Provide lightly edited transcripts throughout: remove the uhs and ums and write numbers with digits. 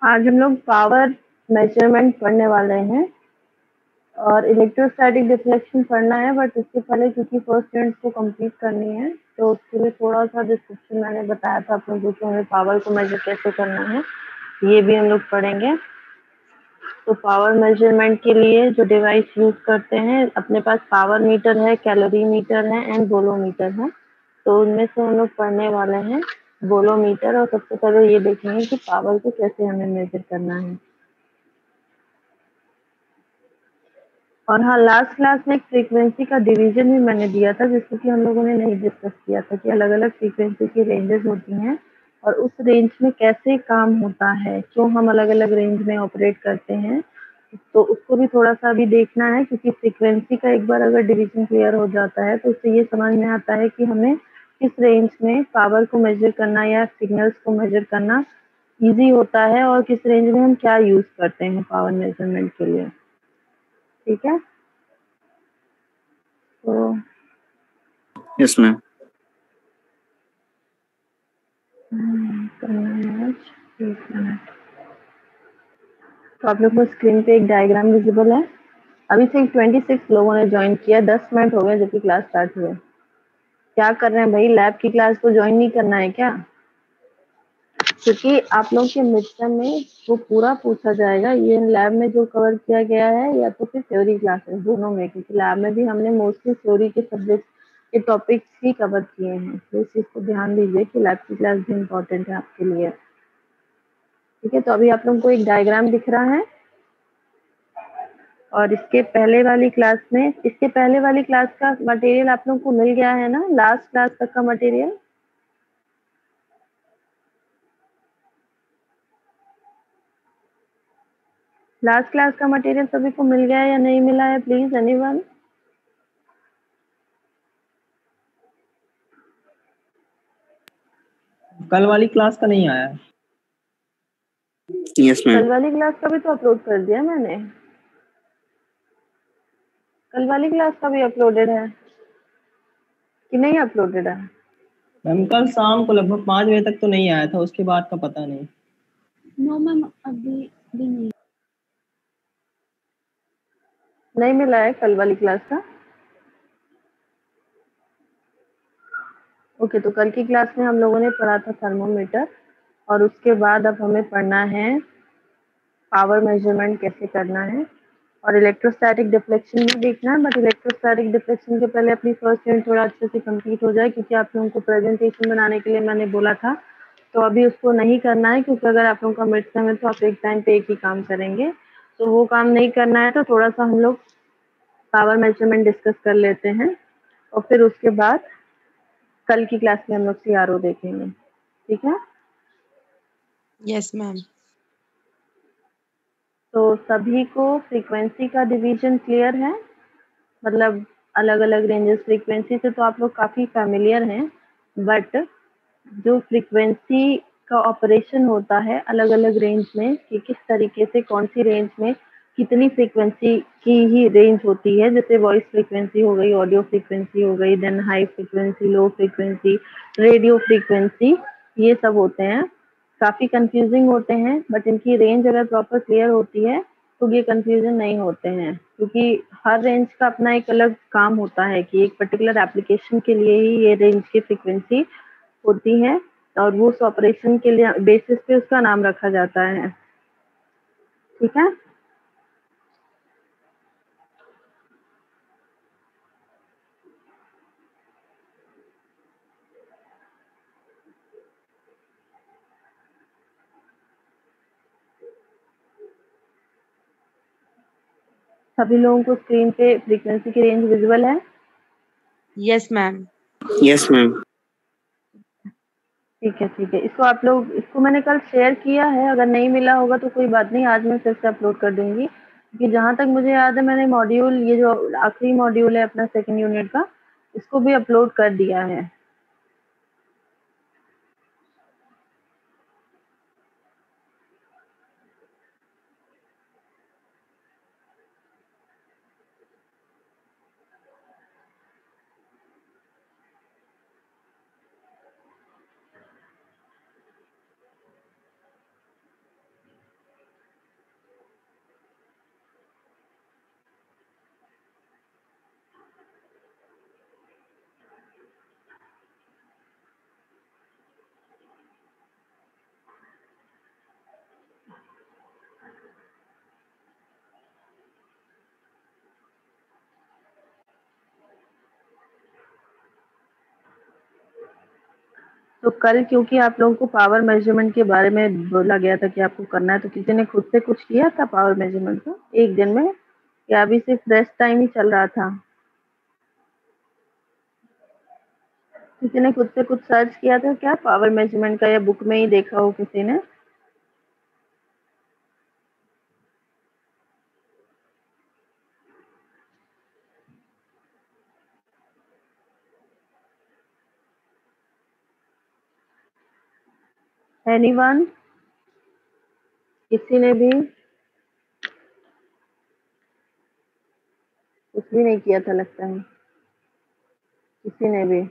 आज हम लोग पावर मेजरमेंट पढ़ने वाले हैं और इलेक्ट्रोस्टैटिक डिफ्लेक्शन पढ़ना है, बट उससे पहले क्योंकि फर्स्ट यूनिट को कंप्लीट करनी है तो उसके लिए थोड़ा सा डिस्क्रिप्शन मैंने बताया था आप लोगों को, हमें पावर को मेजर कैसे करना है ये भी हम लोग पढ़ेंगे। तो पावर मेजरमेंट के लिए जो डिवाइस यूज करते हैं, अपने पास पावर मीटर है, कैलोरी मीटर है एंड बोलोमीटर है। तो उनमें से हम लोग पढ़ने वाले हैं बोलोमीटर, और सबसे पहले ये देखेंगे कि पावर को कैसे हमें मेजर करना है। और हाँ, लास्ट क्लास में एक फ्रीक्वेंसी का डिवीजन भी मैंने दिया था, जिसको कि हम लोगों ने नहीं डिस्कस किया था कि अलग अलग फ्रीक्वेंसी की रेंजेस होती हैं और उस रेंज में कैसे काम होता है, क्यों हम अलग अलग रेंज में ऑपरेट करते हैं। तो उसको भी थोड़ा सा अभी देखना है, क्योंकि फ्रीक्वेंसी का एक बार अगर डिवीजन क्लियर हो जाता है तो उससे ये समझ में आता है कि हमें किस रेंज में पावर को मेजर करना या सिग्नल्स को मेजर करना इजी होता है और किस रेंज में हम क्या यूज करते हैं पावर मेजरमेंट के लिए। ठीक है, तो यस मैम। एक मिनट। तो आप लोग को स्क्रीन पे एक डायग्राम विजिबल है। अभी से 26 लोगों ने ज्वाइन किया, 10 मिनट हो गए जबकि क्लास स्टार्ट हुए। क्या कर रहे हैं भाई, लैब की क्लास को ज्वाइन नहीं करना है क्या? क्योंकि आप लोग के मिड टर्म में वो पूरा पूछा जाएगा, ये लैब में जो कवर किया गया है या तो फिर थ्योरी क्लासेस, दोनों में, क्योंकि लैब में भी हमने मोस्टली थ्योरी के सब्जेक्ट के टॉपिक्स ही कवर किए हैं। तो इस चीज को ध्यान दीजिए कि लैब की क्लास भी इम्पोर्टेंट है आपके लिए। ठीक है, तो अभी आप लोगों को एक डायग्राम दिख रहा है और इसके पहले वाली क्लास का मटेरियल आप लोगों को मिल गया है ना, लास्ट क्लास तक का मटेरियल। लास्ट क्लास का मटेरियल सभी को मिल गया है या नहीं मिला है? Please anyone. कल वाली क्लास का नहीं आया। Yes ma'am. कल वाली क्लास का भी तो अपलोड कर दिया मैंने। कल वाली क्लास का भी अपलोडेड है कि नहीं अपलोडेड है? मैम कल शाम को लगभग 5 बजे तक तो नहीं आया था, उसके बाद का पता नहीं। नो मैम, अभी भी नहीं। नहीं मिला है कल वाली क्लास का? ओके, तो कल की क्लास में हम लोगों ने पढ़ा था थर्मोमीटर, और उसके बाद अब हमें पढ़ना है पावर मेजरमेंट कैसे करना है, और इलेक्ट्रोस्टैटिक डिफ्लेक्शन भी देखना है। बट इलेक्ट्रोस्टैटिक डिफ्लेक्शन के पहले अपनी फर्स्ट यूनिट थोड़ा अच्छे से कंप्लीट हो जाए, क्योंकि आप लोगों को प्रेजेंटेशन बनाने के लिए मैंने बोला था, तो अभी उसको नहीं करना है, क्योंकि अगर आप लोगों का मिड टर्म है तो आप एक टाइम पे एक ही काम करेंगे, तो वो काम नहीं करना है। तो थोड़ा सा हम लोग पावर मेजरमेंट डिस्कस कर लेते हैं और फिर उसके बाद कल की क्लास में हम लोग सीआरओ देखेंगे। ठीक है, यस मैम। तो सभी को फ्रीक्वेंसी का डिवीजन क्लियर है, मतलब अलग अलग रेंजेस फ्रीक्वेंसी से तो आप लोग काफी फैमिलियर हैं, बट जो फ्रीक्वेंसी का ऑपरेशन होता है अलग अलग रेंज में, कि किस तरीके से कौन सी रेंज में कितनी फ्रीक्वेंसी की ही रेंज होती है, जैसे वॉइस फ्रीक्वेंसी हो गई, ऑडियो फ्रीक्वेंसी हो गई, then high frequency, low frequency, radio frequency, ये सब होते हैं। काफी कंफ्यूजिंग होते हैं, बट इनकी रेंज अगर प्रॉपर क्लियर होती है तो ये कंफ्यूजन नहीं होते हैं, क्योंकि हर रेंज का अपना एक अलग काम होता है कि एक पर्टिकुलर एप्लीकेशन के लिए ही ये रेंज की फ्रीक्वेंसी होती है, और वो उस ऑपरेशन के लिए बेसिस पे उसका नाम रखा जाता है। ठीक है, सभी लोगों को स्क्रीन पे फ्रीक्वेंसी की रेंज विजिबल है? Yes ma'am. Yes ma'am. ठीक है, ठीक है, इसको आप लोग, इसको मैंने कल शेयर किया है, अगर नहीं मिला होगा तो कोई बात नहीं, आज मैं फिर से अपलोड कर दूंगी, क्योंकि जहां तक मुझे याद है मैंने मॉड्यूल, ये जो आखिरी मॉड्यूल है अपना सेकंड यूनिट का, इसको भी अपलोड कर दिया है। तो कल क्योंकि आप लोगों को पावर मेजरमेंट के बारे में बोला गया था कि आपको करना है, तो किसी ने खुद से कुछ किया था पावर मेजरमेंट को एक दिन में, या अभी सिर्फ रेस्ट टाइम ही चल रहा था? किसी ने खुद से कुछ सर्च किया था क्या पावर मेजरमेंट का, या बुक में ही देखा हो किसी ने? एनीवन? किसी ने भी कुछ भी नहीं किया था लगता है, किसी ने भी।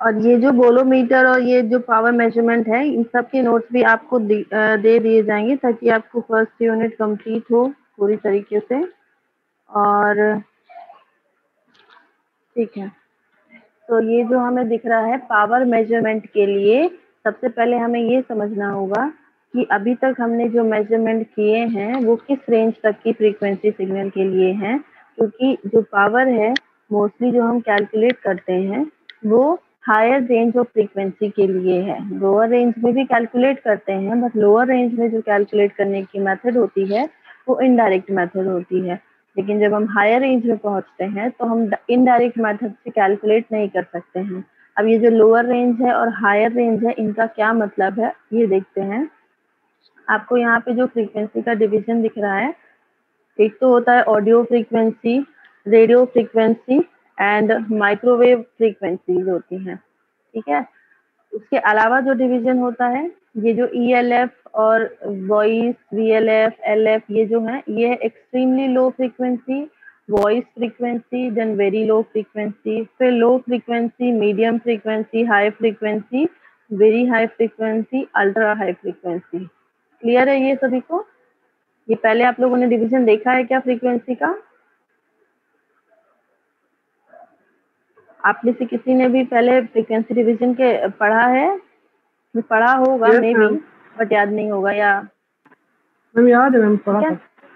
और ये जो बोलोमीटर और ये जो पावर मेजरमेंट है, इन सब के नोट्स भी आपको दे दिए जाएंगे ताकि आपको फर्स्ट यूनिट कंप्लीट हो पूरी तरीके से। और ठीक है, तो ये जो हमें दिख रहा है पावर मेजरमेंट के लिए, सबसे पहले हमें ये समझना होगा कि अभी तक हमने जो मेजरमेंट किए हैं वो किस रेंज तक की फ्रीक्वेंसी सिग्नल के लिए हैं, क्योंकि जो पावर है मोस्टली जो हम कैलकुलेट करते हैं वो हायर रेंज ऑफ फ्रीक्वेंसी के लिए है। लोअर रेंज में भी कैलकुलेट करते हैं, बट लोअर रेंज में जो कैलकुलेट करने की मेथड होती है वो इनडायरेक्ट मेथड होती है। लेकिन जब हम हायर रेंज में पहुंचते हैं तो हम इनडायरेक्ट मेथड से कैलकुलेट नहीं कर सकते हैं। अब ये जो लोअर रेंज है और हायर रेंज है, इनका क्या मतलब है ये देखते हैं। आपको यहाँ पे जो फ्रीक्वेंसी का डिवीजन दिख रहा है, एक तो होता है audio frequency, radio frequency and microwave frequencies होती हैं, ठीक है। उसके अलावा जो डिवीजन होता है, ये जो ELF और वॉइस, VLF, LF, ये जो है ये है extremely low frequency, voice frequency, then very low frequency, फिर low frequency, medium frequency, high frequency, very high frequency, ultra high frequency. Clear है ये सभी को? ये पहले आप लोगों ने डिवीजन देखा है क्या फ्रीक्वेंसी का? आप में से किसी ने भी पहले फ्रीक्वेंसी डिवीजन के पढ़ा है? पढ़ा होगा Yes, may be, ma'am. But याद नहीं होगा, या मैम याद है, मैम पढ़ा ठीक है? था।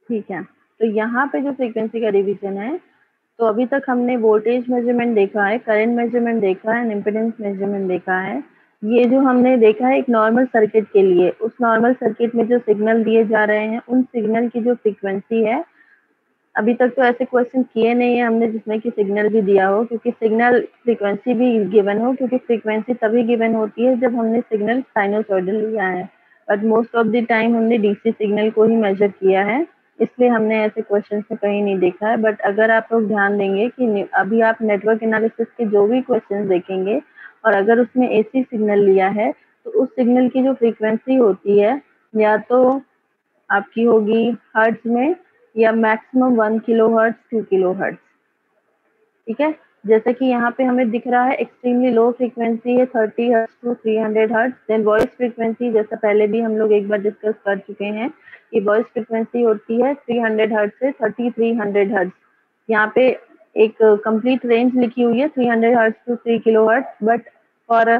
ठीक है, तो यहाँ पे जो फ्रीक्वेंसी का डिवीजन है, तो अभी तक हमने वोल्टेज मेजरमेंट देखा है, करंट मेजरमेंट देखा है, इम्पीडेंस मेजरमेंट देखा है। ये जो हमने देखा है एक नॉर्मल सर्किट के लिए, उस नॉर्मल सर्किट में जो सिग्नल दिए जा रहे हैं उन सिग्नल की जो फ्रीक्वेंसी है, अभी तक तो ऐसे क्वेश्चन किए नहीं है हमने जिसमें कि सिग्नल भी दिया हो, क्योंकि सिग्नल फ्रीक्वेंसी भी गिवन हो, क्योंकि फ्रीक्वेंसी तभी गिवन होती है जब हमने सिग्नल साइनोसॉइडल लिया है। But most of the time हमने डीसी सिग्नल को ही मेजर किया है, इसलिए हमने ऐसे क्वेश्चन में कहीं नहीं देखा है। बट अगर आप लोग ध्यान देंगे कि अभी आप नेटवर्क एनालिसिस के जो भी क्वेश्चन देखेंगे और अगर उसमें एसी सिग्नल लिया है, तो उस सिग्नल की जो फ्रीक्वेंसी होती है या तो आपकी होगी हर्ट्ज में, या मैक्सिमम 1 किलोहर्ट्ज, 2 किलोहर्ट्ज, ठीक है। जैसे कि यहाँ पे हमें दिख रहा है एक्सट्रीमली लो फ्रीक्वेंसी है 30 hertz to 300 hertz. Then voice frequency, जैसा पहले भी हम लोग एक बार डिस्कस कर चुके हैं कि वॉइस फ्रीक्वेंसी होती है 300 हर्ट्ज से 3300 हर्ट्ज। यहाँ पे एक कंप्लीट रेंज लिखी हुई है 300 hertz to 3 kilohertz, but for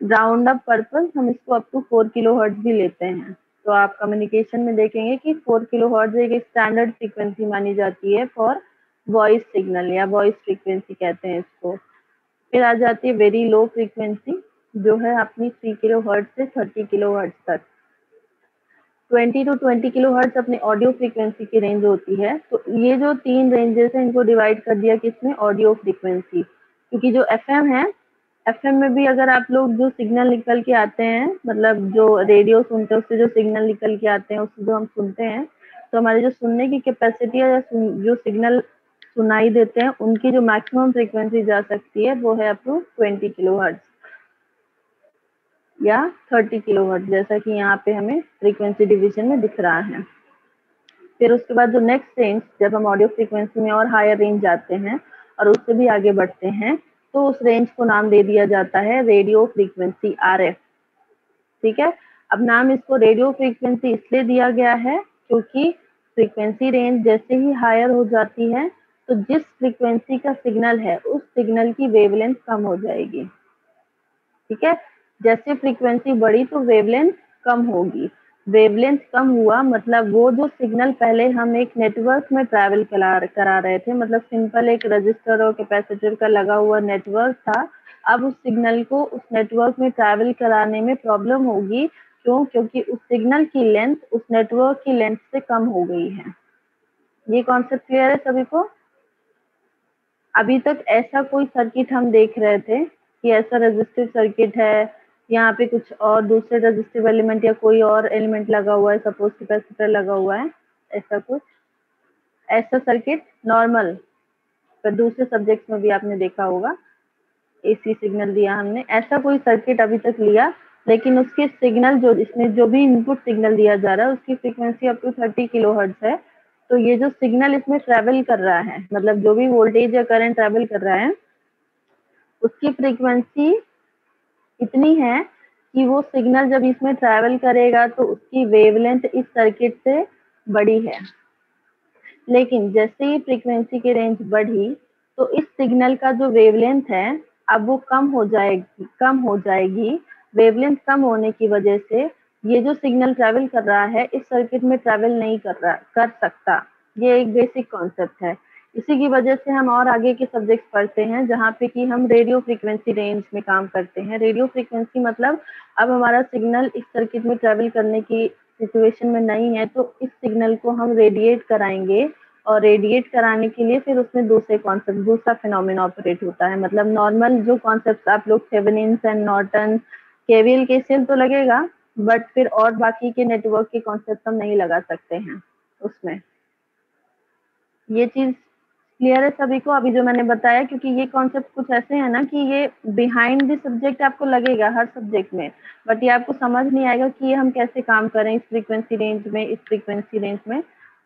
round up purpose हम इसको अप टू 4 किलोहर्ट्ज भी लेते हैं। तो आप कम्युनिकेशन में देखेंगे कि 4 किलोहर्ट्ज एक स्टैंडर्ड फ्रीक्वेंसी मानी जाती है फॉर वॉइस सिग्नल, या वॉइस फ्रीक्वेंसी कहते हैं इसको। फिर आ जाती है वेरी लो फ्रीक्वेंसी, जो है अपनी 3 किलोहर्ट्ज से 30 किलोहर्ट्ज तक। 20 टू 20 किलोहर्ट्ज अपनी ऑडियो फ्रीक्वेंसी की रेंज होती है। तो ये जो 3 रेंजेस हैं इनको डिवाइड कर दिया किसमें, ऑडियो फ्रीक्वेंसी। क्योंकि जो एफएम है, एफएम में भी अगर आप लोग जो सिग्नल निकल के आते हैं, मतलब जो रेडियो सुनते हैं उससे जो सिग्नल निकल के आते हैं उससे जो हम सुनते हैं, तो हमारी जो सुनने की कैपेसिटी है या जो सिग्नल सुनाई देते हैं उनकी जो मैक्सिमम फ्रीक्वेंसी जा सकती है वो है अप टू 20 किलोहर्ट्ज। या 30 किलोहर्ट्ज, जैसा कि यहाँ पे हमें फ्रीक्वेंसी डिवीजन में दिख रहा है। फिर उसके बाद जो नेक्स्ट रेंज, जब हम ऑडियो फ्रीक्वेंसी में और हायर रेंज जाते हैं और उससे भी आगे बढ़ते हैं, तो उस रेंज को नाम दे दिया जाता है रेडियो फ्रीक्वेंसी RF। ठीक है, अब नाम इसको रेडियो फ्रीक्वेंसी इसलिए दिया गया है क्योंकि फ्रीक्वेंसी रेंज जैसे ही हायर हो जाती है तो जिस फ्रीक्वेंसी का सिग्नल है उस सिग्नल की वेवलेंथ कम हो जाएगी। ठीक है, जैसे फ्रीक्वेंसी बढ़ी तो वेवलेंथ कम होगी। वेवलेंथ कम हुआ मतलब वो जो सिग्नल पहले हम एक नेटवर्क में ट्रैवल करा रहे थे, मतलब सिंपल एक रजिस्टर और कैपेसिटर का लगा हुआ नेटवर्क था, अब उस सिग्नल को उस नेटवर्क में ट्रैवल कराने में प्रॉब्लम होगी। क्यों? क्योंकि उस सिग्नल की लेंथ उस नेटवर्क की लेंथ से कम हो गई है। ये कॉन्सेप्ट क्लियर है सभी को? अभी तक ऐसा कोई सर्किट हम देख रहे थे कि ऐसा रजिस्टिव सर्किट है, यहाँ पे कुछ और दूसरे रजिस्टिव एलिमेंट या कोई और एलिमेंट लगा हुआ है, सपोज कैपेसिटर लगा हुआ है, ऐसा कुछ, ऐसा सर्किट नॉर्मल पर दूसरे सब्जेक्ट्स में भी आपने देखा होगा। AC सिग्नल दिया हमने, ऐसा कोई सर्किट अभी तक लिया, लेकिन उसके सिग्नल जो इसमें जो भी इनपुट सिग्नल दिया जा रहा है उसकी फ्रीक्वेंसी अप टू 30 किलोहर्ट्ज है। तो ये जो सिग्नल इसमें ट्रेवल कर रहा है, मतलब जो भी वोल्टेज या करंट ट्रेवल कर रहा है, उसकी फ्रीक्वेंसी इतनी है कि वो सिग्नल जब इसमें ट्रैवल करेगा तो उसकी वेवलेंथ इस सर्किट से बड़ी है। लेकिन जैसे ही फ्रीक्वेंसी की रेंज बढ़ी तो इस सिग्नल का जो वेवलेंथ है अब वो कम हो जाएगी। वेवलेंथ कम होने की वजह से ये जो सिग्नल ट्रैवल कर रहा है इस सर्किट में ट्रैवल नहीं कर सकता। ये एक बेसिक कॉन्सेप्ट है। इसी की वजह से हम और आगे के सब्जेक्ट्स पढ़ते हैं जहाँ पे कि हम रेडियो फ्रीक्वेंसी रेंज में काम करते हैं। रेडियो फ्रीक्वेंसी मतलब अब हमारा सिग्नल इस सर्किट में ट्रैवल करने की सिचुएशन में नहीं है तो इस सिग्नल को हम रेडिएट कराएंगे, और रेडिएट कराने के लिए फिर उसमें दूसरा फिनोमेना ऑपरेट होता है। मतलब नॉर्मल जो कॉन्सेप्ट आप लोग Thevenin's and Norton, KVL, KCL तो लगेगा, बट फिर और बाकी के नेटवर्क के कॉन्सेप्ट हम नहीं लगा सकते हैं उसमें। ये चीज क्लियर है सभी को अभी जो मैंने बताया? क्योंकि ये कॉन्सेप्ट कुछ ऐसे है ना कि ये बिहाइंड द सब्जेक्ट आपको लगेगा हर सब्जेक्ट में, बट ये आपको समझ नहीं आएगा कि ये हम कैसे काम करें इस फ्रीक्वेंसी रेंज में, इस फ्रीक्वेंसी रेंज में।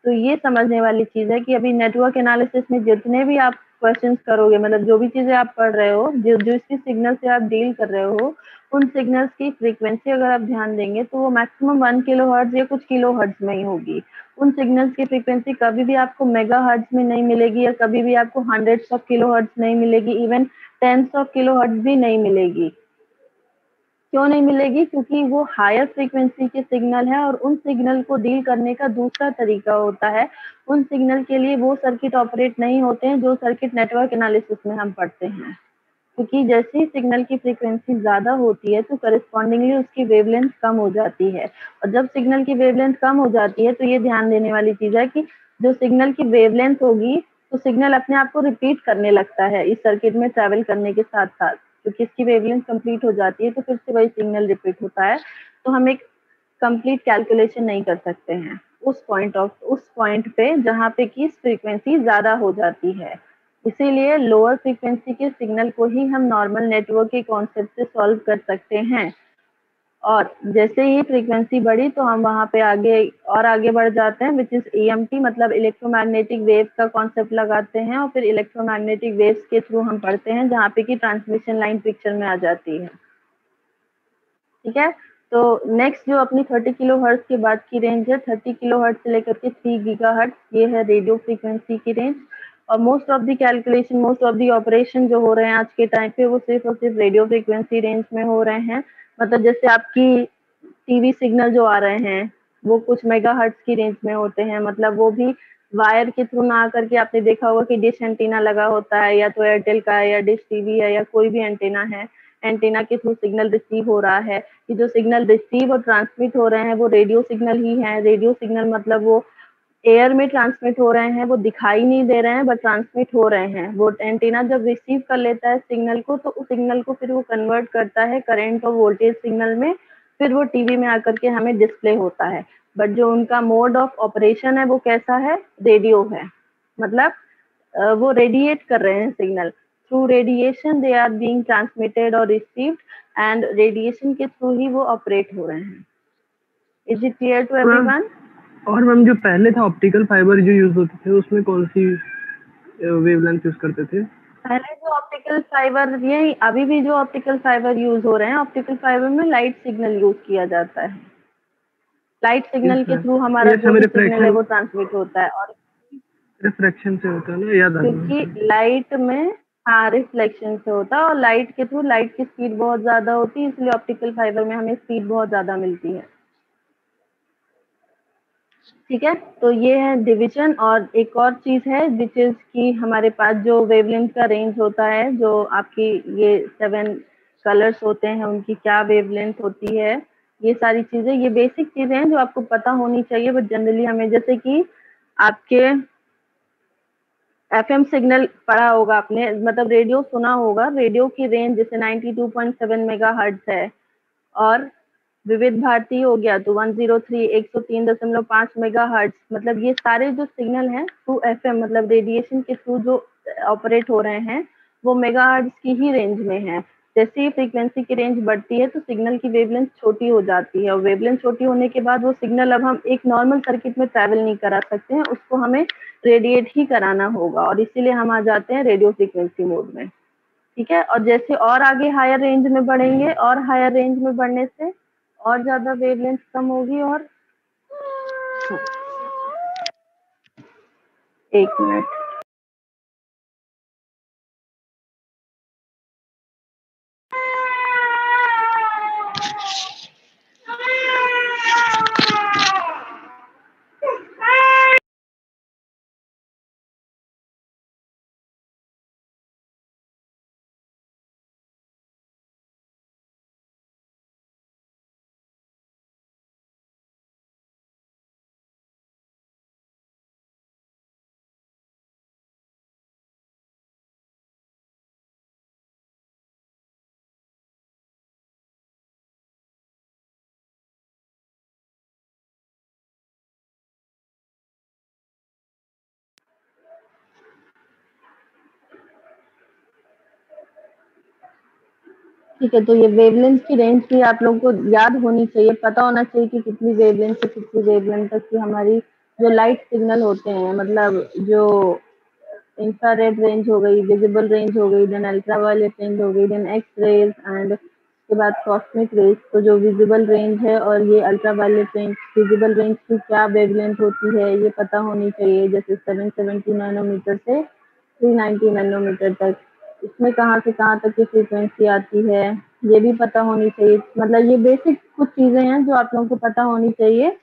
तो ये समझने वाली चीज है कि अभी नेटवर्क एनालिसिस में जितने भी आप क्वेश्चंस करोगे, मतलब जो भी चीजें आप पढ़ रहे हो, जो इसकी सिग्नल से आप डील कर रहे हो, उन सिग्नल्स की फ्रीक्वेंसी अगर आप ध्यान देंगे तो वो मैक्सिमम 1 किलोहर्ट्ज या कुछ किलोहर्ट्ज में ही होगी। उन सिग्नल्स की फ्रीक्वेंसी कभी भी आपको मेगाहर्ट्ज में नहीं मिलेगी, या कभी भी आपको हंड्रेड्स ऑफ किलोहर्ट्ज नहीं मिलेगी, इवन टेंस ऑफ किलोहर्ट्ज भी नहीं मिलेगी। क्यों नहीं मिलेगी? क्योंकि वो हायर फ्रीक्वेंसी के सिग्नल है और उन सिग्नल को डील करने का दूसरा तरीका होता है। उन सिग्नल के लिए वो सर्किट ऑपरेट नहीं होते हैं जो सर्किट नेटवर्क एनालिसिस में हम पढ़ते हैं। क्योंकि जैसे ही सिग्नल की फ्रीक्वेंसी ज्यादा होती है तो करस्पॉन्डिंगली उसकी वेवलेंथ कम हो जाती है, और जब सिग्नल की वेवलेंथ कम हो जाती है तो ये ध्यान देने वाली चीज है कि जो सिग्नल की वेवलेंथ होगी तो सिग्नल अपने आप को रिपीट करने लगता है इस सर्किट में ट्रैवल करने के साथ साथ। क्योंकि इसकी वेवलेंथ कंप्लीट हो जाती है तो फिर से वही सिग्नल रिपीट होता है, तो हम एक कंप्लीट कैलकुलेशन नहीं कर सकते हैं उस पॉइंट पे जहाँ पे कि फ्रीक्वेंसी ज्यादा हो जाती है। इसीलिए लोअर फ्रीक्वेंसी के सिग्नल को ही हम नॉर्मल नेटवर्क के कॉन्सेप्ट से सॉल्व कर सकते हैं, और जैसे ही फ्रीक्वेंसी बढ़ी तो हम वहाँ पे आगे बढ़ जाते हैं, विच इज EMT, मतलब इलेक्ट्रोमैग्नेटिक वेव का कॉन्सेप्ट लगाते हैं, और फिर इलेक्ट्रोमैग्नेटिक वेव्स के थ्रू हम पढ़ते हैं जहाँ पे कि ट्रांसमिशन लाइन पिक्चर में आ जाती है। ठीक है, तो नेक्स्ट जो अपनी 30 किलोहर्ट्ज के बाद की रेंज है, 30 किलोहर्ट्ज से लेकर के 3 गीगाहर्ट्ज, ये है रेडियो फ्रीक्वेंसी की रेंज। और most of the calculation, most of the operation जो हो रहे हैं आज के टाइम पे वो सिर्फ और सिर्फ रेडियो फ्रीक्वेंसी रेंज में हो रहे हैं। मतलब जैसे आपकी टीवी सिग्नल जो आ रहे हैं वो कुछ मेगाहर्ट्ज की रेंज में होते हैं, मतलब वो भी वायर के थ्रू ना आकर के, आपने देखा होगा कि डिश एंटीना लगा होता है, या तो एयरटेल का है या डिश टीवी है या कोई भी एंटीना है, एंटीना के थ्रू सिग्नल रिसीव हो रहा है। कि जो सिग्नल रिसीव और ट्रांसमिट हो रहे हैं वो रेडियो सिग्नल ही है। रेडियो सिग्नल मतलब वो एयर में ट्रांसमिट हो रहे हैं, वो दिखाई नहीं दे रहे हैं बट ट्रांसमिट हो रहे हैं। वो एंटीना जब रिसीव कर लेता है सिग्नल को तो उस सिग्नल को फिर वो कन्वर्ट करता है करंट और वोल्टेज सिग्नल में, फिर वो टीवी में आकर के हमें डिस्प्ले होता है। बट जो उनका मोड ऑफ ऑपरेशन है वो कैसा है? रेडियो है। मतलब वो रेडिएट कर रहे हैं signal, through radiation they are being transmitted और रिसीव्ड एंड रेडिएशन के थ्रू ही वो ऑपरेट हो रहे हैं। Is it clear to everyone? और मैम जो पहले था ऑप्टिकल फाइबर जो यूज होते थे उसमें कौन सी वेवलेंथ यूज करते थे? पहले जो ऑप्टिकल फाइबर, ये अभी भी जो ऑप्टिकल फाइबर यूज हो रहे हैं, ऑप्टिकल फाइबर में लाइट सिग्नल यूज किया जाता है। लाइट सिग्नल के थ्रू हमारा जो भी सिग्नल है वो ट्रांसमिट होता है, और रिफ्रैक्शन से होता है ना, याद आ गया। क्योंकि लाइट में रिफ्लेक्शन से होता है, और लाइट के थ्रू लाइट की स्पीड बहुत ज्यादा होती है, इसलिए ऑप्टिकल फाइबर में हमें स्पीड बहुत ज्यादा मिलती है। ठीक है, तो ये है डिवीजन। और एक और चीज है विच इज कि हमारे पास जो वेवलेंथ का रेंज होता है, जो आपकी ये 7 कलर्स होते हैं उनकी क्या वेवलेंथ होती है, ये सारी चीजें, ये बेसिक चीजें हैं जो आपको पता होनी चाहिए। बट जनरली हमें, जैसे कि आपके एफएम सिग्नल पढ़ा होगा आपने, मतलब रेडियो सुना होगा, रेडियो की रेंज जैसे 92.7 मेगाहर्ट्ज है, और विविध भारती हो गया तो 103.5 मेगाहर्ट्ज। मतलब ये सारे जो सिग्नल हैं थ्रू एफएम, मतलब रेडिएशन के थ्रू जो ऑपरेट हो रहे हैं, वो मेगाहर्ट्ज की ही रेंज में है। जैसे ही फ्रीक्वेंसी की रेंज बढ़ती है तो सिग्नल की वेवलेंथ छोटी हो जाती है, और वेवलेंथ छोटी होने के बाद वो सिग्नल अब हम एक नॉर्मल सर्किट में ट्रैवल नहीं करा सकते हैं, उसको हमें रेडिएट ही कराना होगा, और इसीलिए हम आ जाते हैं रेडियो फ्रीक्वेंसी मोड में। ठीक है, और जैसे और आगे हायर रेंज में बढ़ेंगे, और हायर रेंज में बढ़ने से और ज्यादा वेवलेंथ कम होगी। और एक मिनट, ठीक है, तो ये वेवलेंथ की रेंज भी आप लोगों को याद होनी चाहिए, पता होना चाहिए कि कितनी वेवलेंथ से कितनी वेवलेंथ तक की हमारी जो लाइट सिग्नल होते हैं, मतलब जो इंफ्रारेड रेंज हो गई, विजिबल रेंज हो गई, देन अल्ट्रावायलेट रेंज हो गई, देन एक्स रेज, एंड उसके बाद कॉस्मिक रेज। तो जो विजिबल रेंज है और ये अल्ट्रावायलेट रेंज, विजिबल रेंज की क्या वेवलेंथ होती है ये पता होनी चाहिए, जैसे 770 नैनोमीटर से 390 नैनोमीटर तक। इसमें कहाँ से कहाँ तक की फ्रीक्वेंसी आती है ये भी पता होनी चाहिए। मतलब ये बेसिक कुछ चीजें हैं जो आप लोगों को पता होनी चाहिए।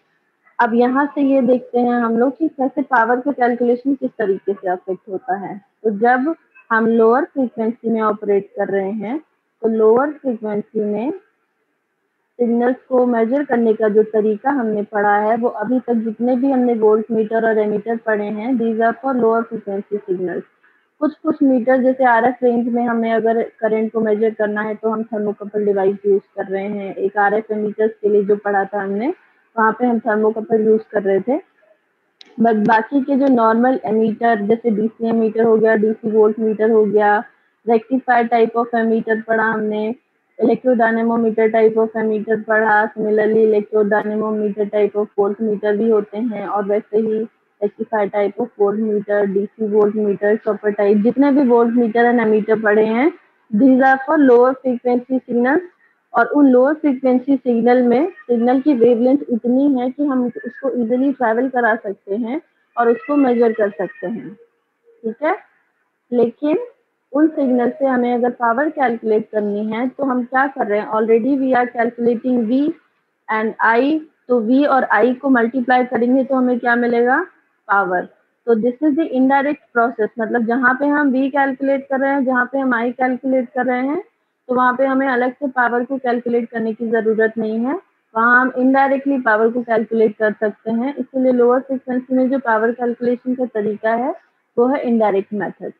अब यहाँ से ये देखते हैं हम लोग कि कैसे पावर का कैलकुलेशन किस तरीके से अफेक्ट होता है। तो जब हम लोअर फ्रीक्वेंसी में ऑपरेट कर रहे हैं, तो लोअर फ्रीक्वेंसी में सिग्नल्स को मेजर करने का जो तरीका हमने पढ़ा है, वो अभी तक जितने भी हमने वोल्ट मीटर और एमीटर पढ़े हैं, these are for lower frequency signals. कुछ मीटर जैसे आरएफ रेंज में हमें अगर करंट को मेजर करना है तो हम थर्मोकपल डिवाइस यूज कर रहे हैं। एक आरएफ एमीटर्स के लिए जो पढ़ा था हमने, वहाँ पे हम थर्मोकपल यूज कर रहे थे। बट बाकी के जो नॉर्मल एमीटर, जैसे डीसी एमीटर हो गया, डीसी वोल्ट मीटर हो गया, रेक्टिफायर टाइप ऑफ एमीटर पढ़ा हमने, इलेक्ट्रोडायनेमोमीटर टाइप ऑफ एमीटर पढ़ा, similarly electrodynamometer type of volt meter भी होते हैं, और वैसे ही rectifier type of volt meter, DC volt meter, chopper type, जितने भी वोल्ट मीटर एंड एमीटर पढ़े हैं, these are for lower frequency signals. और उन लोअर फ्रीक्वेंसी सिग्नल में सिग्नल की वेवलेंथ इतनी है कि हम उसको इजीली ट्रैवल करा सकते हैं और उसको मेजर कर सकते हैं। ठीक है, लेकिन उन सिग्नल से हमें अगर पावर कैलकुलेट करनी है तो हम क्या कर रहे हैं, already we are calculating V and I. तो वी और आई को मल्टीप्लाई करेंगे तो हमें क्या मिलेगा, पावर। तो this is the indirect process, मतलब जहाँ पे हम वी कैलकुलेट कर रहे हैं, जहाँ पे हम आई कैलकुलेट कर रहे हैं, तो वहाँ पे हमें अलग से पावर को कैलकुलेट करने की जरूरत नहीं है, वहाँ हम इनडायरेक्टली पावर को कैलकुलेट कर सकते हैं। इसलिए लोअर फ्रीक्वेंसी में जो पावर कैलकुलेशन का तरीका है वो है इनडायरेक्ट मेथड।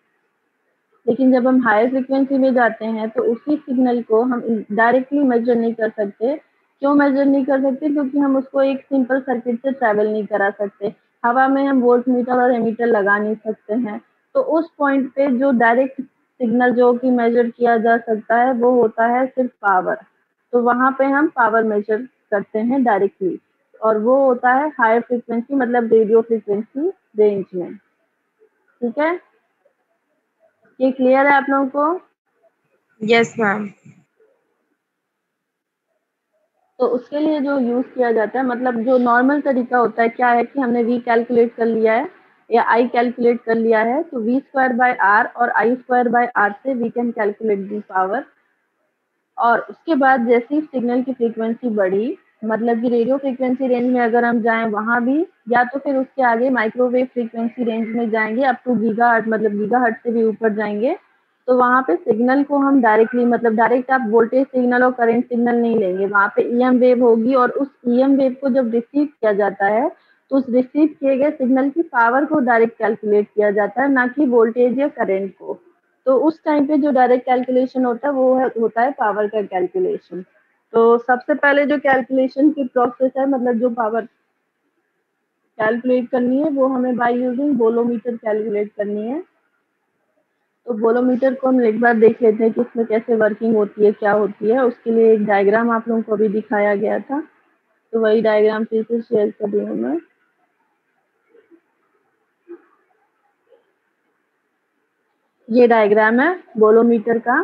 लेकिन जब हम हायर फ्रीक्वेंसी में जाते हैं तो उसी सिग्नल को हम डायरेक्टली मेजर नहीं कर सकते। क्यों मेजर नहीं कर सकते? क्योंकि हम उसको एक सिंपल सर्किट से ट्रैवल नहीं करा सकते, हवा में हम वोल्ट मीटर और एमीटर लगा नहीं सकते हैं। तो उस पॉइंट पे जो डायरेक्ट सिग्नल जो कि मेजर किया जा सकता है वो होता है सिर्फ पावर। तो वहाँ पे हम पावर मेजर करते हैं डायरेक्टली, और वो होता है हायर फ्रीक्वेंसी मतलब रेडियो फ्रीक्वेंसी रेंज में। ठीक है, ये क्लियर है आप लोगों को? Yes, ma'am. तो उसके लिए जो यूज किया जाता है, मतलब जो नॉर्मल तरीका होता है क्या है कि हमने वी कैलकुलेट कर लिया है या आई कैलकुलेट कर लिया है, तो वी स्क्वायर बाय आर और आई स्क्वायर बाय आर से we can calculate the power. और उसके बाद जैसे ही सिग्नल की फ्रीक्वेंसी बढ़ी, मतलब कि रेडियो फ्रीक्वेंसी रेंज में अगर हम जाएं वहां भी, या तो फिर उसके आगे माइक्रोवेव फ्रीक्वेंसी रेंज में जाएंगे अप टू गीगाहर्ट्ज, मतलब गीगाहर्ट्ज से भी ऊपर जाएंगे, तो वहां पे सिग्नल को हम डायरेक्टली, मतलब डायरेक्ट आप वोल्टेज सिग्नल और करंट सिग्नल नहीं लेंगे, वहां पे ईएम वेव होगी, और उस ईएम वेव को जब रिसीव किया जाता है तो उस रिसीव किए गए सिग्नल की पावर को डायरेक्ट कैलकुलेट किया जाता है, ना कि वोल्टेज या करंट को। तो उस टाइम पे जो डायरेक्ट कैलकुलेशन होता है वो होता है पावर का कैलकुलेशन। तो सबसे पहले जो कैलकुलेशन की प्रोसेस है, मतलब जो पावर कैलकुलेट करनी है वो हमें बाय यूजिंग बोलोमीटर कैलकुलेट करनी है। तो बोलोमीटर को हम एक बार देख लेते हैं कि इसमें कैसे वर्किंग होती है, क्या होती है। उसके लिए एक डायग्राम आप लोगों को अभी दिखाया गया था, तो वही डायग्राम फिर से शेयर कर रही हूँ मैं। ये डायग्राम है बोलोमीटर का।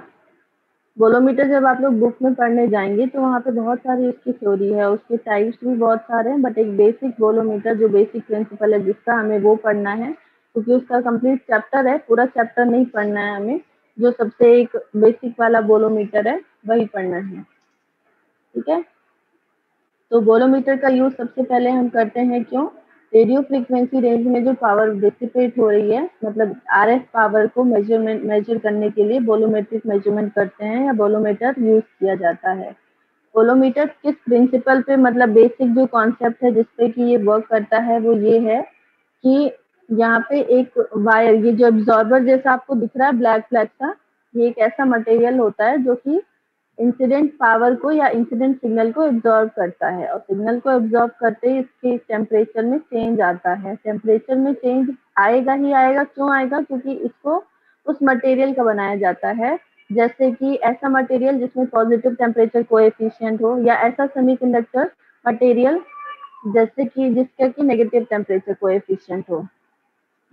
बोलोमीटर जब आप लोग बुक में पढ़ने जाएंगे तो वहाँ पे बहुत सारी उसकी थ्योरी है, उसके टाइप्स भी बहुत सारे हैं, बट एक बेसिक बोलोमीटर जो बेसिक प्रिंसिपल है जिसका हमें वो पढ़ना है, क्योंकि उसका कंप्लीट चैप्टर है, पूरा चैप्टर नहीं पढ़ना है हमें, जो सबसे एक बेसिक वाला बोलोमीटर है वही पढ़ना है। ठीक है, तो बोलोमीटर का यूज सबसे पहले हम करते हैं क्यों? रेडियो फ्रीक्वेंसी रेंज में जो पावर डिसिपेट हो रही है, मतलब आरएफ पावर को मेजर करने के लिए बोलोमेट्रिक मेजरमेंट करते हैं या बोलोमीटर यूज किया जाता है। बोलोमीटर किस प्रिंसिपल पे, मतलब बेसिक जो कॉन्सेप्ट है जिसपे कि ये वर्क करता है वो ये है कि यहाँ पे एक वायर, ये जो एब्जॉर्बर जैसा आपको दिख रहा है ब्लैक ब्लैक सा, ये एक ऐसा मटेरियल होता है जो कि इंसिडेंट पावर को या इंसिडेंट सिग्नल को एब्जॉर्ब करता है, और सिग्नल को एब्जॉर्ब करते ही इसके टेम्परेचर में चेंज आता है। टेम्परेचर में चेंज आएगा ही आएगा, क्यों आएगा? क्योंकि इसको उस मटेरियल का बनाया जाता है, जैसे कि ऐसा मटेरियल जिसमें पॉजिटिव टेम्परेचर कोएफिशिएंट हो, या ऐसा सेमीकंडक्टर मटेरियल जैसे कि जिसका कि नेगेटिव टेम्परेचर कोएफिशिएंट हो।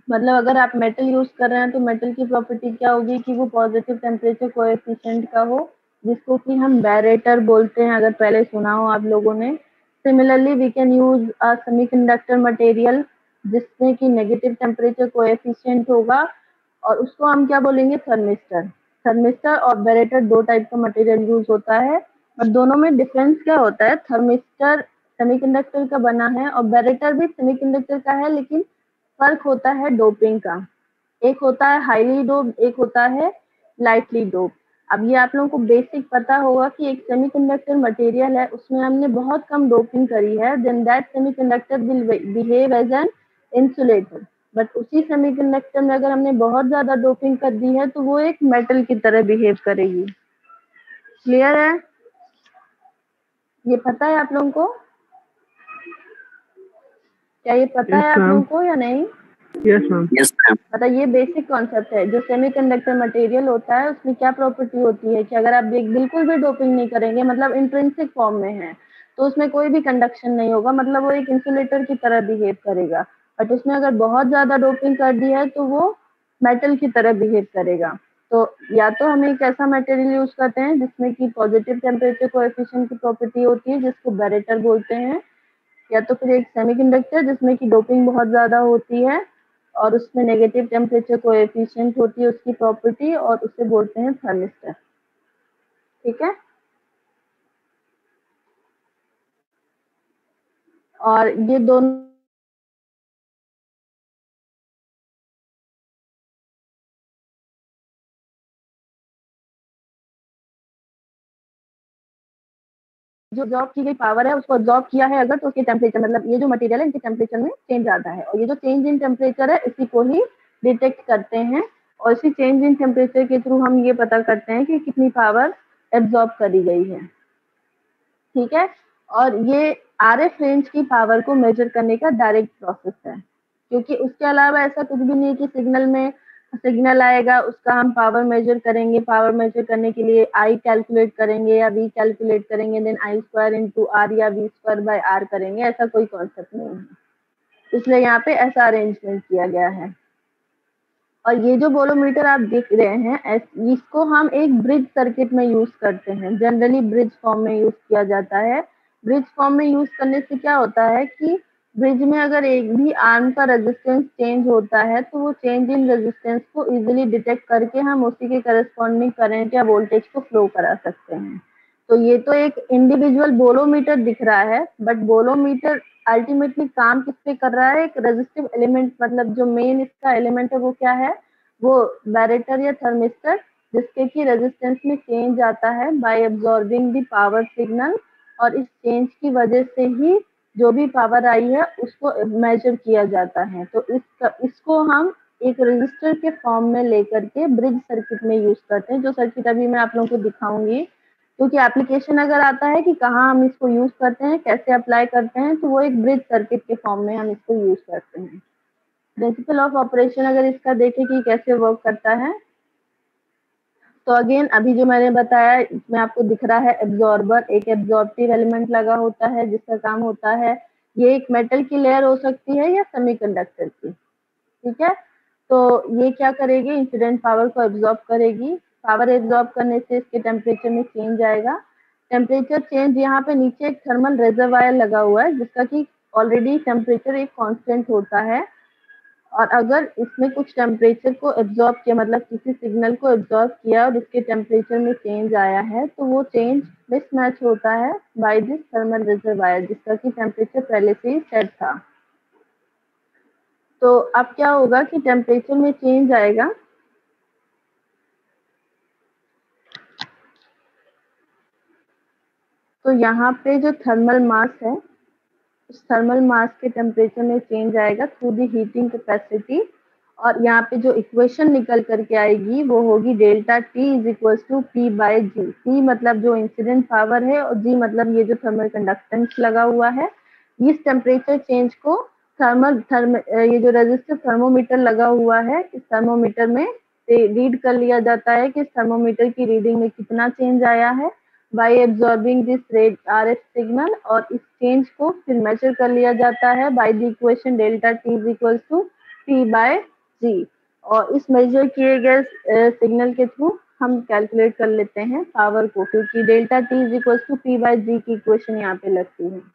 मतलब अगर आप मेटल यूज कर रहे हैं तो मेटल की प्रॉपर्टी क्या होगी कि वो पॉजिटिव टेम्परेचर कोएफिशिएंट का हो, जिसको कि हम बैरेटर बोलते हैं, अगर पहले सुना हो आप लोगों ने। Similarly we can use a semiconductor material जिसमें कि नेगेटिव टेम्परेचर कोएफिशिएंट होगा, और उसको हम क्या बोलेंगे? थर्मिस्टर। थर्मिस्टर और बैरेटर दो टाइप का मटेरियल यूज होता है, और दोनों में डिफरेंस क्या होता है? थर्मिस्टर सेमीकंडक्टर का बना है और बैरेटर भी सेमीकंडक्टर का है, लेकिन फर्क होता है डोपिंग का। एक होता है हाईली डोप, एक होता है लाइटली डोप। अब ये आप लोगों को बेसिक पता होगा कि एक सेमीकंडक्टर मटेरियल है, उसमें हमने बहुत कम डोपिंग करी है, then that semiconductor will behave as an insulator. But उसी सेमीकंडक्टर में अगर हमने बहुत ज्यादा डोपिंग कर दी है तो वो एक मेटल की तरह बिहेव करेगी। क्लियर है? ये पता है आप लोगों को? क्या ये पता है यस आप लोगों मैम। को या नहीं? Yes ma'am. Yes, ma'am. मतलब ये बेसिक कॉन्सेप्ट है। जो सेमीकंडक्टर मटेरियल होता है उसमें क्या प्रॉपर्टी होती है कि अगर आप बिल्कुल भी डोपिंग नहीं करेंगे, मतलब इंट्रिंसिक फॉर्म में है, तो उसमें कोई भी कंडक्शन नहीं होगा, मतलब वो एक इंसुलेटर की तरह बिहेव करेगा। बट उसमें अगर बहुत ज्यादा डोपिंग कर दी है तो वो मेटल की तरह बिहेव करेगा। तो या तो हम एक ऐसा मटेरियल यूज करते हैं जिसमें कि पॉजिटिव टेम्परेचर कोएफिशिएंट की प्रॉपर्टी होती है जिसको बैरेटर बोलते हैं, या तो फिर एक सेमीकंडक्टर जिसमें कि डोपिंग बहुत ज्यादा होती है और उसमें नेगेटिव टेम्परेचर कोएफिशिएंट होती है उसकी प्रॉपर्टी, और उसे बोलते हैं थर्मिस्टर। ठीक है, और ये दोनों जो ऑब्जॉर्ब की गई पावर है उसको ऑब्जॉर्ब किया है अगर, तो उसके टेम्परेचर, मतलब ये जो मटेरियल है इनके टेम्परेचर में चेंज आता है, और ये जो चेंज इन टेम्परेचर है इसी को ही डिटेक्ट करते हैं, और इसी चेंज इन टेम्परेचर के थ्रू हम ये पता करते हैं कि कितनी पावर एब्जॉर्ब करी गई है। ठीक है, और ये आरएफ रेंज की पावर को मेजर करने का डायरेक्ट प्रोसेस है, क्योंकि उसके अलावा ऐसा कुछ भी नहीं कि सिग्नल में सिग्नल आएगा, उसका हम पावर मेजर करेंगे। पावर मेजर करने के लिए आई कैलकुलेट करेंगे या वी कैलकुलेट करेंगे, then I square into R या वी स्क्वायर बाय आर करेंगे। ऐसा कोई कॉन्सेप्ट नहीं है, इसलिए यहाँ पे ऐसा अरेंजमेंट किया गया है। और ये जो बोलोमीटर आप देख रहे हैं, इसको हम एक ब्रिज सर्किट में यूज करते हैं। जनरली ब्रिज फॉर्म में यूज किया जाता है। ब्रिज फॉर्म में यूज करने से क्या होता है कि ब्रिज में अगर एक भी आर्म का रेजिस्टेंस चेंज होता है तो वो चेंज इन रेजिस्टेंस को इजीली डिटेक्ट करके हम उसी के करस्पॉन्डिंग करंट या वोल्टेज को फ्लो करा सकते हैं। तो ये तो एक इंडिविजुअल बोलोमीटर दिख रहा है, बट बोलोमीटर अल्टीमेटली काम किस पे कर रहा है? एक रेजिस्टिव एलिमेंट, मतलब जो मेन इसका एलिमेंट है वो क्या है? वो बैरेटर या थर्मिस्टर, जिसके की रेजिस्टेंस में चेंज आता है bye absorbing the power signal, और इस चेंज की वजह से ही जो भी पावर आई है उसको मेजर किया जाता है। तो इसको हम एक रजिस्टर के फॉर्म में लेकर के ब्रिज सर्किट में यूज करते हैं, जो सर्किट अभी मैं आप लोगों को दिखाऊंगी। क्योंकि एप्लीकेशन अगर आता है कि कहाँ हम इसको यूज करते हैं, कैसे अप्लाई करते हैं, तो वो एक ब्रिज सर्किट के फॉर्म में हम इसको यूज करते हैं। प्रिंसिपल ऑफ ऑपरेशन अगर इसका देखें कि कैसे वर्क करता है, तो अगेन अभी जो मैंने बताया इसमें आपको दिख रहा है एब्जॉर्बर, एक एब्जॉर्बिव एलिमेंट लगा होता है जिसका काम होता है, ये एक मेटल की लेयर हो सकती है या सेमीकंडक्टर की, ठीक है। तो ये क्या करेगी? इंसिडेंट पावर को एब्जॉर्ब करेगी। पावर एब्जॉर्ब करने से इसके टेम्परेचर में चेंज आएगा। टेम्परेचर चेंज, यहाँ पे नीचे एक थर्मल रेजरवायर लगा हुआ है जिसका कि ऑलरेडी टेम्परेचर एक कांस्टेंट होता है, और अगर इसमें कुछ टेम्परेचर को एब्जॉर्ब किया, मतलब किसी सिग्नल को एब्जॉर्ब किया और इसके टेम्परेचर में चेंज आया है, तो वो चेंज मिसमैच होता है बाय दिस थर्मल रेजरवायर, जिसका कि टेम्परेचर पहले से ही सेट था। तो अब क्या होगा कि टेम्परेचर में चेंज आएगा, तो यहाँ पे जो थर्मल मास है उस थर्मल मास के टेम्परेचर में चेंज आएगा थ्रू दी हीटिंग कैपेसिटी, और यहाँ पे जो इक्वेशन निकल करके आएगी वो होगी delta T is equal to P by G. T मतलब जो इंसिडेंट पावर है और जी मतलब ये जो थर्मल कंडक्टेंस लगा हुआ है। इस टेम्परेचर चेंज को ये जो रेजिस्टिव थर्मोमीटर लगा हुआ है, इस थर्मोमीटर में रीड कर लिया जाता है कि इस थर्मोमीटर की रीडिंग में कितना चेंज आया है by absorbing this red RF signal, और इस चेंज को फिर मेजर कर लिया जाता है by the equation delta T is equals to P by G, और इस मेजर किए गए सिग्नल के थ्रू हम कैलकुलेट कर लेते हैं पावर को, क्योंकि delta T is equals to P by G की इक्वेशन यहाँ पे लगती है।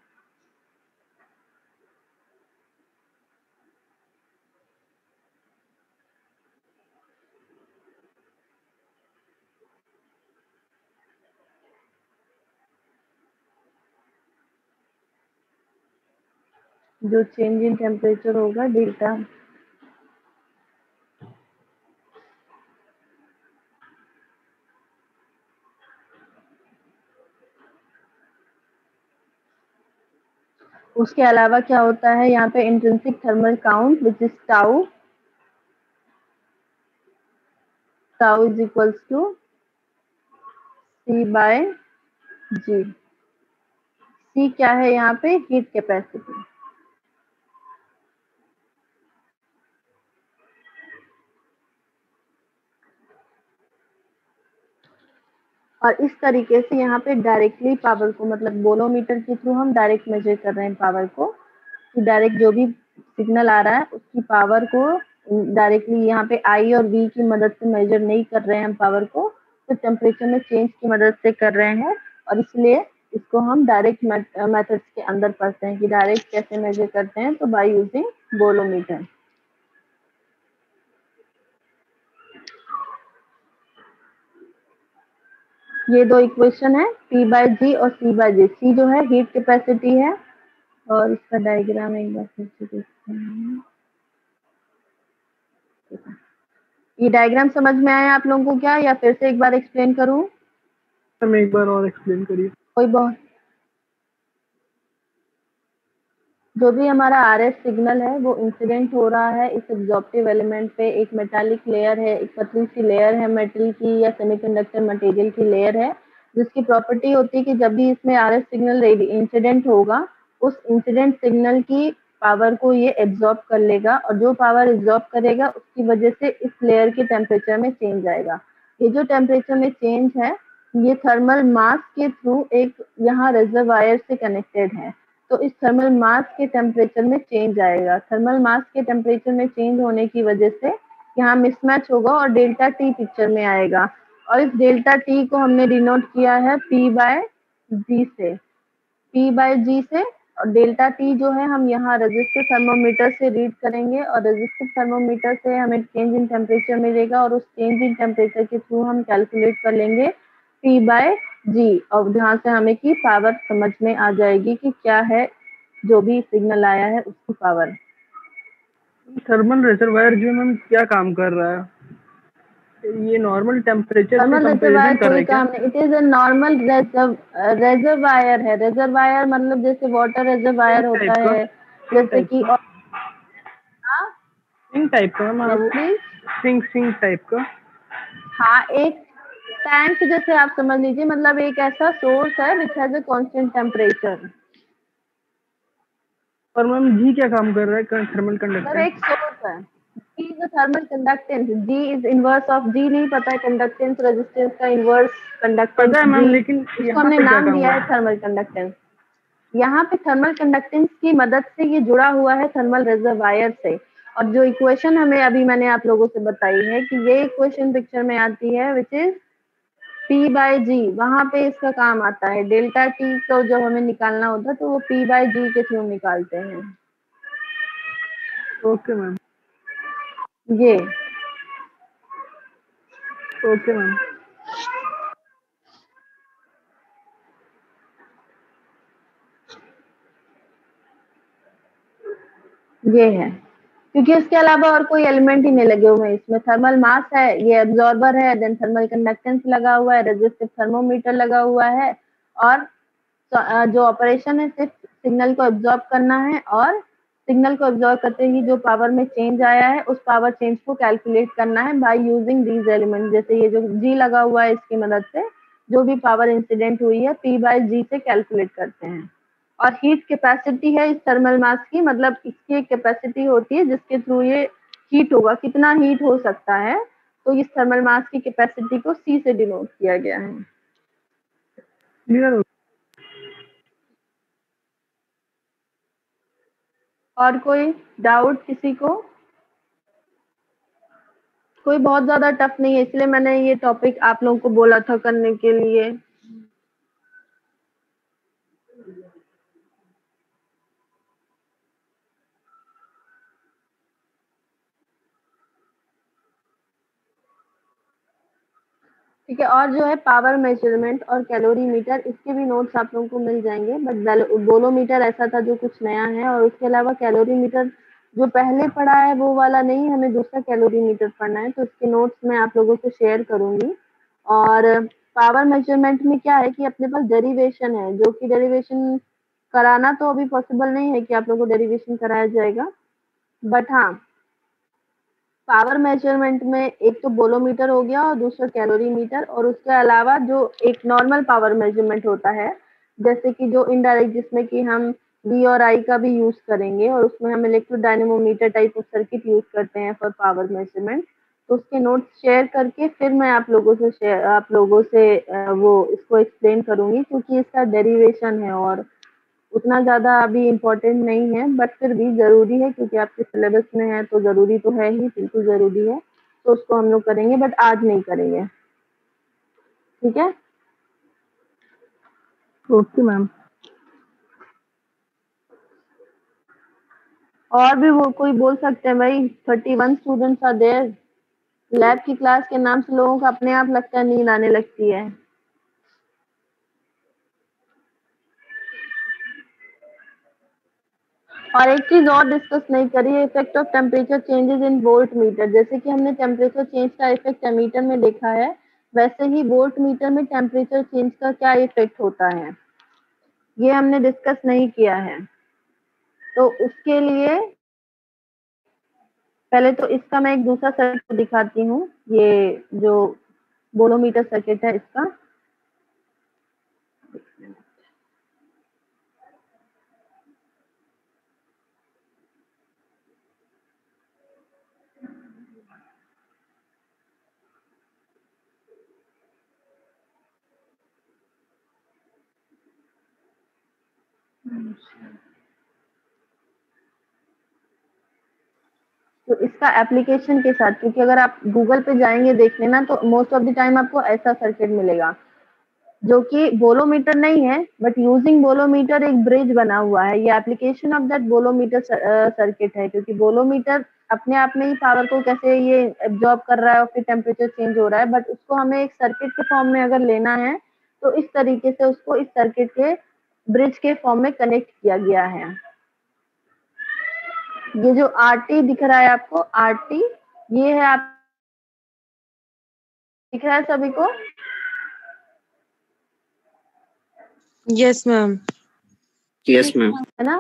जो चेंज इन टेम्परेचर होगा डेल्टा, उसके अलावा क्या होता है यहाँ पे intrinsic thermal count which is tau, tau is equals to C by G। C क्या है यहाँ पे? Heat capacity. और इस तरीके से यहाँ पे डायरेक्टली पावर को, मतलब बोलोमीटर के थ्रू हम डायरेक्ट मेजर कर रहे हैं पावर को, कि डायरेक्ट जो भी सिग्नल आ रहा है उसकी पावर को डायरेक्टली यहाँ पे आई और वी की मदद से मेजर नहीं कर रहे हैं हम पावर को, तो टेम्परेचर में चेंज की मदद से कर रहे हैं। और इसलिए इसको हम डायरेक्ट मेथड्स के अंदर पढ़ते हैं कि डायरेक्ट कैसे मेजर करते हैं, तो बाय यूजिंग बोलोमीटर। ये दो इक्वेशन है P बाय जी और C बाय जी। C जो है हीट कैपेसिटी है, और इसका डायग्राम एक बार फिर से देखते हैं। ये डायग्राम समझ में आया आप लोगों को क्या, या फिर से एक बार एक्सप्लेन करूं? हम एक बार और एक्सप्लेन करिए। कोई बहुत, जो भी हमारा आरएफ सिग्नल है वो इंसिडेंट हो रहा है इस एब्जॉर्प्टिव एलिमेंट पे। एक मेटालिक लेयर है, एक पतली सी लेयर है मेटल की या सेमीकंडक्टर मटेरियल की लेयर है, जिसकी प्रॉपर्टी होती है कि जब भी इसमें आरएफ सिग्नल इंसिडेंट होगा, उस इंसिडेंट सिग्नल की पावर को ये एब्जॉर्ब कर लेगा और जो पावर एब्जॉर्ब करेगा उसकी वजह से इस लेयर के टेम्परेचर में चेंज आएगा। ये जो टेम्परेचर में चेंज है ये थर्मल मास के थ्रू एक यहाँ रिजर्वायर से कनेक्टेड है, तो इस थर्मल मास के टेम्परेचर में चेंज आएगा। थर्मल मास के टेम्परेचर में चेंज होने की वजह से यहाँ मिसमैच होगा और डेल्टा टी पिक्चर में आएगा और इस डेल्टा टी को हमने डिनोट किया है P बाय जी से, P बाय जी से। और डेल्टा टी जो है हम यहाँ रेजिस्टिव थर्मोमीटर से रीड करेंगे और रेजिस्टिव थर्मोमीटर से हमें चेंज इन टेम्परेचर मिलेगा और उस चेंज इन टेम्परेचर के थ्रू हम कैलकुलेट कर लेंगे P बाय जी और जहाँ से हमें की पावर समझ में आ जाएगी कि क्या है जो भी सिग्नल आया है उसकी पावर। थर्मल रिजर्वायर जो मैम क्या काम कर रहा है? ये नॉर्मल टेम्परेचर से थर्मल कंपैरिजन रिजर्वायर कर रहा कोई है क्या? काम नहीं, it is a normal reservoir है। रिजर्वायर मतलब जैसे वाटर रिजर्वायर सिंक होता टाइप का, है सिंक जैसे टाइप कि का, सिंक टाइप का मैम, यस वो प्लीज। सिंक टाइप का। हाँ, एक टैंक जैसे आप समझ लीजिए, मतलब एक ऐसा सोर्स है which has a constant temperature. और मैम जी क्या काम कर रहा है? थर्मल मतलब कंडक्टेंस। एक सोर्स है। G is thermal conductance, G is inverse of G, नहीं पता है कंडक्टेंस रेजिस्टेंस का इनवर्स कंडक्टेंस पता है G, मैम, लेकिन इसको यहाँ हमने पे क्या नाम काम दिया कर है रहा है? Thermal conductance. यहाँ पे थर्मल कंडक्टेंस की मदद से ये जुड़ा हुआ है थर्मल रिजर्वायर से। और जो इक्वेशन हमें अभी मैंने आप लोगों से बताई है कि ये इक्वेशन पिक्चर में आती है विच इज P बाय जी, वहां पे इसका काम आता है। डेल्टा टी को जब हमें निकालना होता है तो वो P बाय जी के थ्रू निकालते हैं। ओके मैम, ये ओके मैम। ये है, क्योंकि उसके अलावा और कोई एलिमेंट ही नहीं लगे हुए हैं इसमें। थर्मल मास है, ये एब्जॉर्बर है, देन थर्मल कंडक्टेंस लगा हुआ है, रेजिस्टिव थर्मोमीटर लगा हुआ है और जो ऑपरेशन है सिर्फ सिग्नल को एब्जॉर्ब करना है और सिग्नल को एब्जॉर्ब करते ही जो पावर में चेंज आया है उस पावर चेंज को कैलकुलेट करना है बाय यूजिंग दीज एलिमेंट। जैसे ये जो जी लगा हुआ है इसकी मदद से जो भी पावर इंसिडेंट हुई है P बाय जी से कैलकुलेट करते हैं। और हीट कैपेसिटी है इस थर्मल मास की, मतलब इसकी एक कैपेसिटी होती है जिसके थ्रू ये हीट होगा, कितना हीट हो सकता है, तो इस थर्मल मास की कैपेसिटी को C से डिनोट किया गया है। क्लियर हो? और कोई डाउट किसी को? कोई बहुत ज्यादा टफ नहीं है, इसलिए मैंने ये टॉपिक आप लोगों को बोला था करने के लिए। ठीक है, और जो है पावर मेजरमेंट और कैलोरी मीटर, इसके भी नोट्स आप लोगों को मिल जाएंगे। बट बोलोमीटर ऐसा था जो कुछ नया है, और उसके अलावा कैलोरी मीटर जो पहले पढ़ा है वो वाला नहीं, हमें दूसरा कैलोरी मीटर पढ़ना है, तो इसके नोट्स मैं आप लोगों से शेयर करूंगी। और पावर मेजरमेंट में क्या है कि अपने पास डेरिवेशन है, जो कि डेरिवेशन कराना तो अभी पॉसिबल नहीं है कि आप लोगों को डेरिवेशन कराया जाएगा, बट हाँ पावर मेजरमेंट में एक तो बोलोमीटर हो गया और दूसरा कैलोरी मीटर, और उसके अलावा जो एक नॉर्मल पावर मेजरमेंट होता है जैसे कि जो इनडायरेक्ट, जिसमें कि हम वी और आई का भी यूज करेंगे और उसमें हम इलेक्ट्रोडायनेमोमीटर टाइप ऑफ सर्किट यूज करते हैं फॉर पावर मेजरमेंट। तो उसके नोट्स शेयर करके फिर मैं आप लोगों से वो इसको एक्सप्लेन करूंगी, क्योंकि इसका डेरिवेशन है और उतना ज़्यादा अभी इम्पोर्टेंट नहीं है, बट फिर भी ज़रूरी है क्योंकि आपके सिलेबस में है तो ज़रूरी तो है ही, बिल्कुल ज़रूरी है। तो उसको हम लोग करेंगे, बट आज नहीं करेंगे, ठीक है? Okay ma'am. और भी वो कोई बोल सकते हैं भाई, 31 स्टूडेंट्स आर देयर। लैब की क्लास के नाम से लोगों को अपने आप लगता है नींद आने लगती है। और एक चीज और डिस्कस नहीं करी है, effect of temperature changes in volt meter. जैसे कि हमने टेम्परेचर चेंज का इफेक्ट एमीटर में देखा है, वैसे ही वोल्ट मीटर में टेम्परेचर चेंज का क्या इफेक्ट होता है ये हमने डिस्कस नहीं किया है। तो उसके लिए पहले तो इसका मैं एक दूसरा सर्किट दिखाती हूँ, ये जो बोलोमीटर सर्किट है इसका। तो इसका एप्लीकेशन के साथ, क्योंकि अगर आप गूगल पे जाएंगे देखने ना तो मोस्ट ऑफ द टाइम आपको ऐसा सर्किट मिलेगा जो कि बोलोमीटर नहीं है, बट यूजिंग बोलोमीटर एक ब्रिज बना हुआ है। ये application of that bolometer circuit है, क्योंकि बोलोमीटर अपने आप में ही पावर को कैसे ये एब्जॉर्ब कर रहा है और फिर टेम्परेचर चेंज हो रहा है, बट उसको हमें एक सर्किट के फॉर्म में अगर लेना है तो इस तरीके से उसको इस सर्किट के ब्रिज के फॉर्म में कनेक्ट किया गया है। ये जो आरटी दिख रहा है आपको, आरटी, ये है, आप दिख रहा है सभी को? Yes, ma'am. Yes, ma'am. है ना?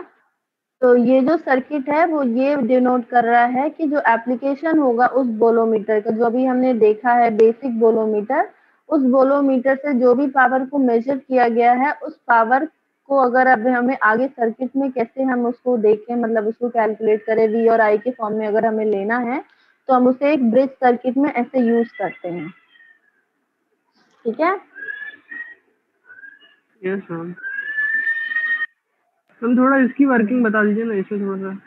तो ये जो सर्किट है वो ये डिनोट कर रहा है कि जो एप्लीकेशन होगा उस बोलोमीटर का, जो अभी हमने देखा है बेसिक बोलोमीटर, उस बोलोमीटर से जो भी पावर को मेजर किया गया है उस पावर को अगर अब हमें आगे सर्किट में कैसे हम उसको देखें, मतलब उसको कैलकुलेट करें वी और आई के फॉर्म में अगर हमें लेना है तो हम उसे एक ब्रिज सर्किट में ऐसे यूज करते हैं। ठीक है? Yes ma'am. हम थोड़ा इसकी वर्किंग बता दीजिए ना, इसमें थोड़ा सा।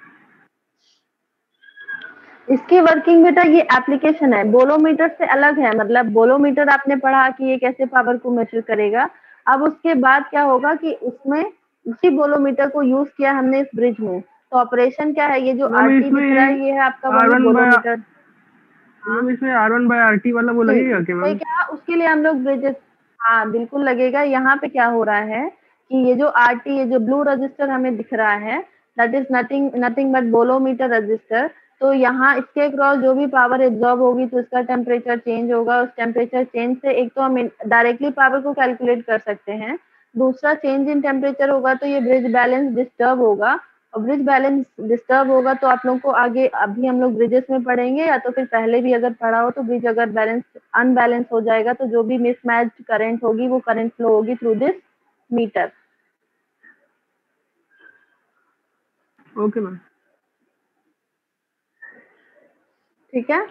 इसकी वर्किंग बेटा ये एप्लीकेशन है, बोलोमीटर से अलग है। मतलब बोलोमीटर आपने पढ़ा कि ये कैसे पावर को मेजर करेगा। अब उसके बाद क्या होगा कि उसमें उसी बोलोमीटर को यूज किया हमने इस ब्रिज में, तो ऑपरेशन क्या है, ये जो मैम आरटी इसमें दिख रहा है ये है आपका वही R1 बोलोमीटर। मैम इसमें R1 by RT वाला वो लगेगा क्या उसमें मैम? क्या, उसके लिए हम लोग ब्रिजेस, हाँ बिल्कुल लगेगा। यहाँ पे क्या हो रहा है कि ये जो आरटी, ये जो ब्लू रजिस्टर हमें दिख रहा है, that is nothing but bolometer register. तो यहाँ इसके अक्रॉस जो भी पावर एब्जॉर्ब होगी तो इसका टेम्परेचर चेंज होगा। उस टेम्परेचर चेंज से एक तो हम डायरेक्टली पावर को कैलकुलेट कर सकते हैं, दूसरा चेंज इन टेम्परेचर होगा तो ये ब्रिज बैलेंस डिस्टर्ब होगा, और ब्रिज बैलेंस डिस्टर्ब होगा तो आप लोगों को आगे अभी हम लोग ब्रिजेस में पढ़ेंगे या तो फिर पहले भी अगर पढ़ा हो तो ब्रिज अगर बैलेंस अनबैलेंस हो जाएगा तो जो भी मिसमैच करंट होगी वो करंट फ्लो होगी through this meter. Okay ma'am. ठीक है,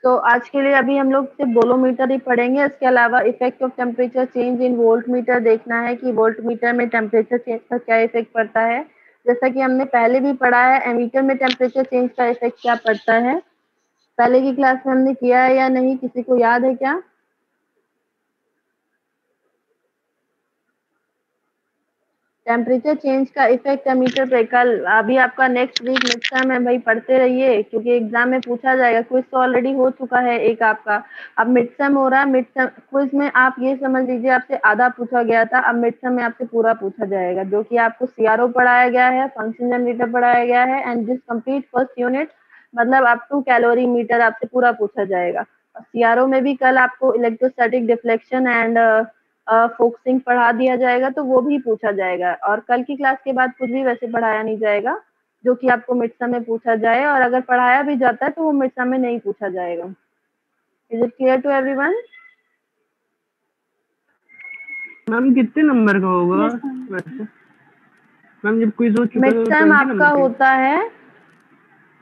तो आज के लिए अभी हम लोग सिर्फ बोलोमीटर ही पढ़ेंगे। इसके अलावा effect of temperature change in volt meter देखना है कि वोल्ट मीटर में टेम्परेचर चेंज का क्या इफेक्ट पड़ता है। जैसा कि हमने पहले भी पढ़ा है, एमीटर में टेम्परेचर चेंज का इफेक्ट क्या पड़ता है, पहले की क्लास में हमने किया है या नहीं, किसी को याद है क्या? टेम्परेचर चेंज का इफेक्ट एमीटर पे कल, अभी आपका नेक्स्ट वीक मिड टर्म है भाई, पढ़ते रहिए क्योंकि एग्जाम में पूछा जाएगा। क्विज तो ऑलरेडी हो चुका है एक आपका, अब मिड टर्म हो रहा है। मिड टर्म क्विज में आप ये समझ लीजिए आपसे आधा पूछा गया था, अब मिड टर्म में आपसे पूरा पूछा जाएगा, जो कि आपको सीआरओ पढ़ाया गया है, फंक्शन जनरेटर पढ़ाया गया है, and this complete first unit, मतलब अप टू कैलोरी मीटर आपसे पूरा पूछा जाएगा। सीआरओ में भी कल आपको इलेक्ट्रोस्टैटिक डिफ्लेक्शन एंड फोकसिंग पढ़ा दिया जाएगा, तो वो भी पूछा जाएगा। और कल की क्लास के बाद कुछ भी वैसे पढ़ाया नहीं जाएगा जो कि आपको मिड टर्म में पूछा जाए, और अगर पढ़ाया भी जाता है तो वो मिड टर्म में नहीं पूछा जाएगा। Is it clear to everyone? Ma'am कितने नंबर का होगा वैसे? मैम जब क्विज हो चुका है मिड तो टर्म 20 आपका नंबर के? होता है,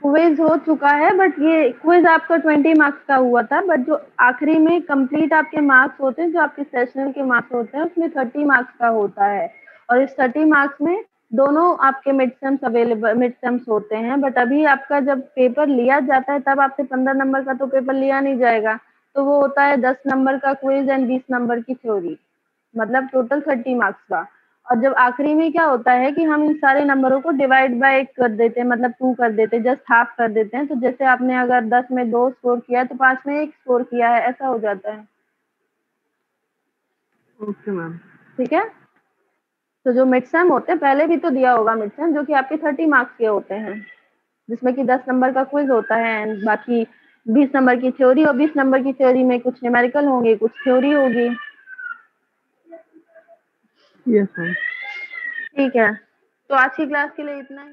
क्विज हो चुका है बट ये क्विज आपका 20 मार्क्स का हुआ था, बट जो आखिरी में कंप्लीट आपके मार्क्स होते हैं, जो आपके सेशनल के मार्क्स होते हैं, उसमें 30 मार्क्स का होता है। और इस 30 मार्क्स में दोनों आपके mid terms available, mid terms होते हैं। बट अभी आपका जब पेपर लिया जाता है तब आपसे 15 नंबर का तो पेपर लिया नहीं जाएगा, तो वो होता है 10 नंबर का क्विज एंड 20 नंबर की थ्योरी, मतलब टोटल 30 मार्क्स का। और जब आखिरी में क्या होता है कि हम इन सारे नंबरों को डिवाइड बाय कर देते हैं, मतलब 2 कर देते हैं, जस्ट हाफ कर देते हैं। तो जैसे आपने अगर 10 में 2 स्कोर किया है तो 5 में 1 स्कोर किया है, ऐसा हो जाता है। Okay ma'am. ठीक है, तो जो मिड टर्म होते हैं, पहले भी तो दिया होगा मिड टर्म, जो कि आपके 30 मार्क्स के होते हैं, जिसमें कि 10 नंबर का क्विज होता है एंड बाकी 20 नंबर की थ्योरी, और 20 नंबर की थ्योरी में कुछ न्यूमेरिकल होंगे, कुछ थ्योरी होगी। Yes ma'am. ठीक है, तो आज की क्लास के लिए इतना ही।